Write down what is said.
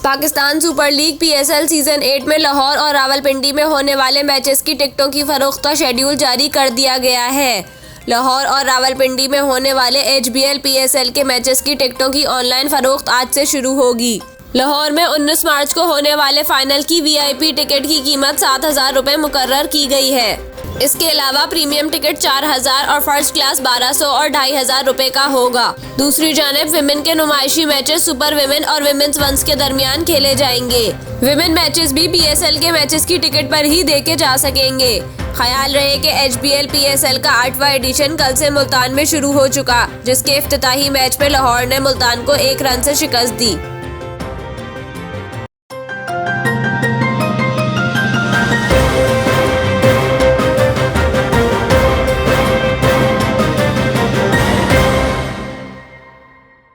Pakistan super league PSL season 8 में लाहौर और रावलपिंडी में होने वाले मैचेस की टिकटों की फरोख्त का शेड्यूल जारी कर दिया गया है। लाहौर और रावलपिंडी में होने वाले HBL PSL के मैचेस की टिकटों की ऑनलाइन फरोख्त आज से शुरू होगी। लाहौर में 19 मार्च को होने वाले फाइनल की VIP टिकट की कीमत 7,000 रुपये मुकर्रर की गई है। इसके अलावा प्रीमियम टिकट 4,000 और फर्स्ट क्लास 1,200 और 2,500 रुपए का होगा। दूसरी जानिब विमेन के नुमाइशी मैचेस सुपर विमेन और विमेन्स वंस के दरमियान खेले जाएंगे। विमेन मैचेस भी PSL के मैचेस की टिकट पर ही देखे जा सकेंगे। ख्याल रहे कि HBL PSL का 8वां एडिशन कल से मुल्तान में शुरू हो चुका, जिसके इफ्तिताही मैच में लाहौर ने मुल्तान को 1 रन से शिकस्त दी।